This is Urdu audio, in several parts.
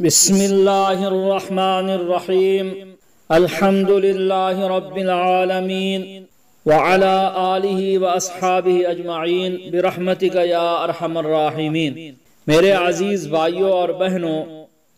بسم اللہ الرحمن الرحیم الحمد للہ رب العالمین وعلی آلہ واصحابہ اجمعین برحمتک یا ارحم الراحمین۔ میرے عزیز بھائیوں اور بہنوں،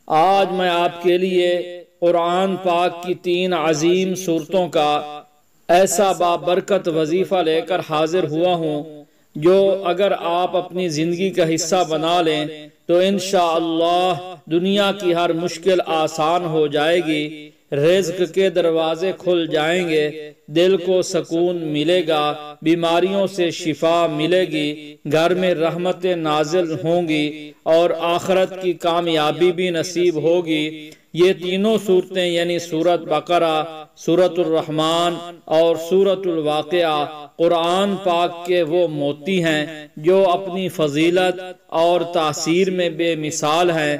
آج میں آپ کے لیے قرآن پاک کی 3 عظیم سورتوں کا ایسا بابرکت وظیفہ لے کر حاضر ہوا ہوں جو اگر آپ اپنی زندگی کا حصہ بنا لیں تو انشاءاللہ دنیا کی ہر مشکل آسان ہو جائے گی، رزق کے دروازے کھل جائیں گے، دل کو سکون ملے گا، بیماریوں سے شفا ملے گی، گھر میں رحمتیں نازل ہوں گی اور آخرت کی کامیابی بھی نصیب ہوگی۔ یہ تینوں صورتیں یعنی سورۃ بقرہ، سورۃ الرحمن اور سورۃ الواقعہ قرآن پاک کے وہ موتی ہیں جو اپنی فضیلت اور تاثیر میں بے مثال ہیں۔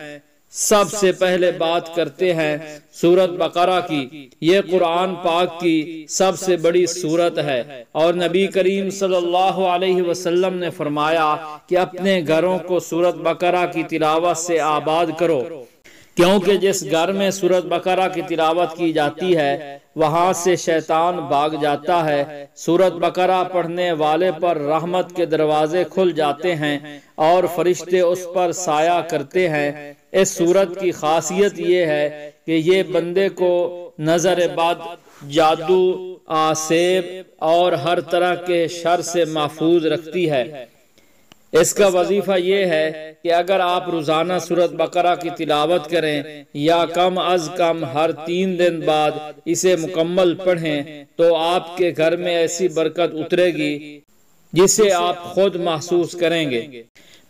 سب سے پہلے بات کرتے ہیں سورۃ بقرہ کی۔ یہ قرآن پاک کی سب سے بڑی سورت ہے اور نبی کریم صلی اللہ علیہ وسلم نے فرمایا کہ اپنے گھروں کو سورۃ بقرہ کی تلاوت سے آباد کرو، کیونکہ جس گھر میں سورۃ بقرہ کی تلاوت کی جاتی ہے وہاں سے شیطان بھاگ جاتا ہے۔ سورۃ بقرہ پڑھنے والے پر رحمت کے دروازے کھل جاتے ہیں اور فرشتے اس پر سایہ کرتے ہیں۔ اس سورت کی خاصیت یہ ہے کہ یہ بندے کو نظر بد، جادو، آسیب اور ہر طرح کے شر سے محفوظ رکھتی ہے۔ اس کا وظیفہ یہ ہے کہ اگر آپ روزانہ سورۃ بقرہ کی تلاوت کریں یا کم از کم ہر 3 دن بعد اسے مکمل پڑھیں تو آپ کے گھر میں ایسی برکت اترے گی جسے آپ خود محسوس کریں گے۔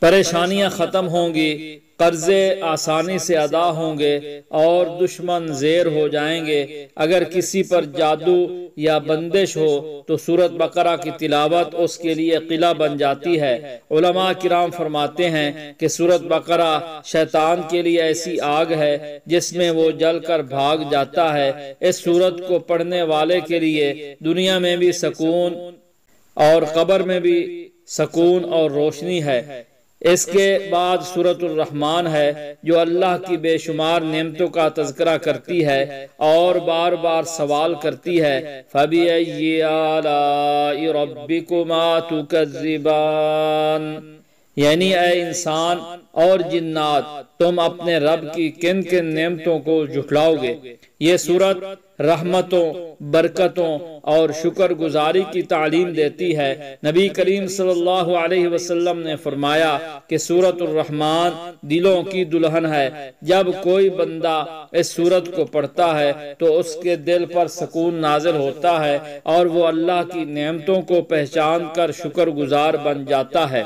پریشانیاں ختم ہوں گی، قرضے آسانی سے ادا ہوں گے اور دشمن زیر ہو جائیں گے۔ اگر کسی پر جادو یا بندش ہو تو سورۃ بقرہ کی تلاوت اس کے لیے قلعہ بن جاتی ہے۔ علماء کرام فرماتے ہیں کہ سورۃ بقرہ شیطان کے لیے ایسی آگ ہے جس میں وہ جل کر بھاگ جاتا ہے۔ اس سورت کو پڑھنے والے کے لیے دنیا میں بھی سکون اور قبر میں بھی سکون اور روشنی ہے۔ اس کے بعد سورۃ الرحمن ہے جو اللہ کی بے شمار نعمتوں کا تذکرہ کرتی ہے اور بار بار سوال کرتی ہے فَبِأَيِّ آلَاءِ رَبِّكُمَا تُكَذِّبَانِ، یعنی اے انسان اور جنات، تم اپنے رب کی کن کن نعمتوں کو جھٹلاؤ گے۔ یہ سورت رحمتوں، برکتوں اور شکر گزاری کی تعلیم دیتی ہے۔ نبی کریم صلی اللہ علیہ وسلم نے فرمایا کہ سورۃ الرحمن دلوں کی دلہن ہے۔ جب کوئی بندہ اس سورت کو پڑھتا ہے تو اس کے دل پر سکون نازل ہوتا ہے اور وہ اللہ کی نعمتوں کو پہچان کر شکر گزار بن جاتا ہے۔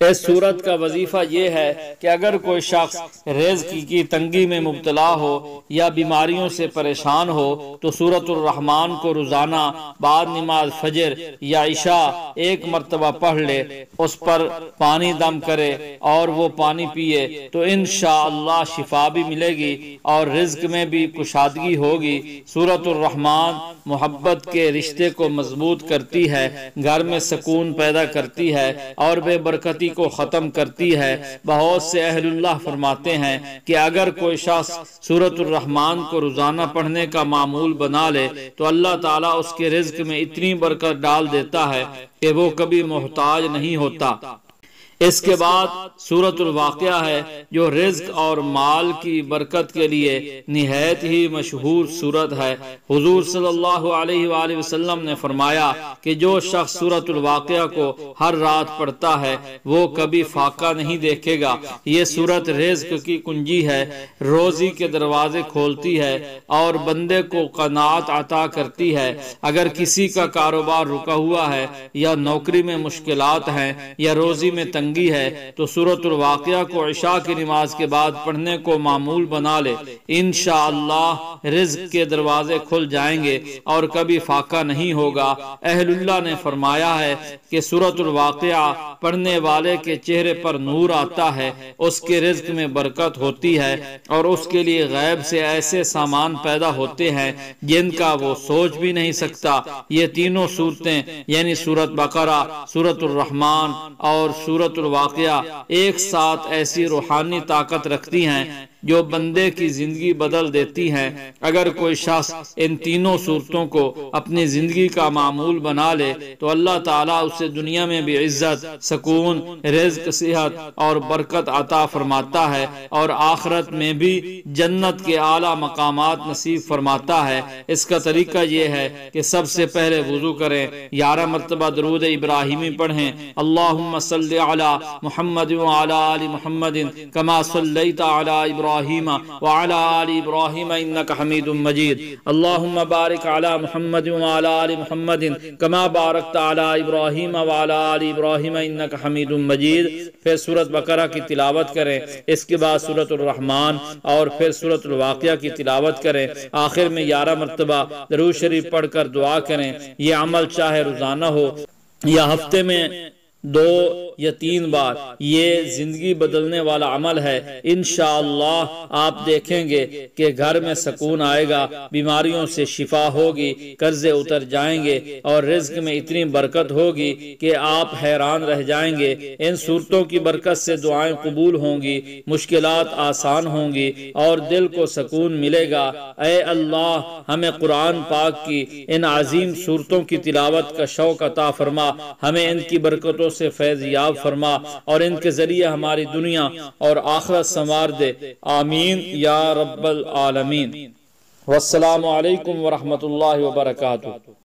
اس سورت کا وظیفہ یہ ہے کہ اگر کوئی شخص رزق کی تنگی میں مبتلا ہو یا بیماریوں سے پریشان ہو تو سورۃ الرحمن کو روزانہ بعد نماز فجر یا عشاء 1 مرتبہ پڑھ لے، اس پر پانی دم کرے اور وہ پانی پیے تو انشاءاللہ شفا بھی ملے گی اور رزق میں بھی کشادگی ہوگی۔ سورۃ الرحمن محبت کے رشتے کو مضبوط کرتی ہے، گھر میں سکون پیدا کرتی ہے اور بے برکتی کو ختم کرتی ہے۔ بہت سے اہل اللہ فرماتے ہیں کہ اگر کوئی شخص سورۃ الرحمن کو روزانہ پڑھنے کا معمول بنا لے تو اللہ تعالیٰ اس کے رزق میں اتنی برکت ڈال دیتا ہے کہ وہ کبھی محتاج نہیں ہوتا۔ اس کے بعد سورۃ الواقعہ ہے جو رزق اور مال کی برکت کے لیے نہایت ہی مشہور سورت ہے۔ حضور صلی اللہ علیہ وآلہ وسلم نے فرمایا کہ جو شخص سورۃ الواقعہ کو ہر رات پڑھتا ہے وہ کبھی فاقہ نہیں دیکھے گا۔ یہ سورت رزق کی کنجی ہے، روزی کے دروازے کھولتی ہے اور بندے کو قناعت عطا کرتی ہے۔ اگر کسی کا کاروبار رکا ہوا ہے یا نوکری میں مشکلات ہیں یا روزی میں تنگی ہے تو سورۃ الواقعہ کو عشاء کی نماز کے بعد پڑھنے کو معمول بنا لے، انشاءاللہ رزق کے دروازے کھل جائیں گے اور کبھی فاقہ نہیں ہوگا۔ اہل اللہ نے فرمایا ہے کہ سورۃ الواقعہ پڑھنے والے کے چہرے پر نور آتا ہے، اس کے رزق میں برکت ہوتی ہے اور اس کے لیے غیب سے ایسے سامان پیدا ہوتے ہیں جن کا وہ سوچ بھی نہیں سکتا۔ یہ تینوں صورتیں یعنی سورۃ بقرہ، سورۃ الرحمن اور سورۃ الواقعہ ایک ساتھ ایسی روحانی طاقت رکھتی ہیں جو بندے کی زندگی بدل دیتی ہیں۔ اگر کوئی شخص ان تینوں صورتوں کو اپنی زندگی کا معمول بنا لے تو اللہ تعالیٰ اسے دنیا میں بھی عزت، سکون، رزق، صحت اور برکت عطا فرماتا ہے، اور آخرت میں بھی جنت کے اعلیٰ مقامات نصیب فرماتا ہے۔ اس کا طریقہ یہ ہے کہ سب سے پہلے وضو کریں، 11 مرتبہ درود ابراہیمی پڑھیں، اللہم صلی علی محمد وعلی آل محمد کما صلیت علی ابراہیم وعلی آل ابراہیم انک حمید مجید، اللہم بارک علی محمد وعلی آل محمد کما بارکت علی ابراہیم وعلی آل ابراہیم انک حمید مجید۔ پھر سورۃ بقرہ کی تلاوت کریں، اس کے بعد سورۃ الرحمن اور پھر سورۃ الواقعہ کی تلاوت کریں، آخر میں 11 مرتبہ درود شریف پڑھ کر دعا کریں۔ یہ عمل چاہے روزانہ ہو یا ہفتے میں 2 یا 3 بار، یہ زندگی بدلنے والا عمل ہے۔ انشاءاللہ آپ دیکھیں گے کہ گھر میں سکون آئے گا، بیماریوں سے شفا ہوگی، قرضے اتر جائیں گے اور رزق میں اتنی برکت ہوگی کہ آپ حیران رہ جائیں گے۔ ان صورتوں کی برکت سے دعائیں قبول ہوں گی، مشکلات آسان ہوں گی اور دل کو سکون ملے گا۔ اے اللہ ہمیں قرآن پاک کی ان عظیم صورتوں کی تلاوت کا شوق عطا فرما، ہمیں ان کی برکتوں سے فیض یاب فرما اور ان کے ذریعے ہماری دنیا اور آخرت سنوار دے، آمین یا رب العالمین۔ والسلام علیکم ورحمۃ اللہ وبرکاتہ۔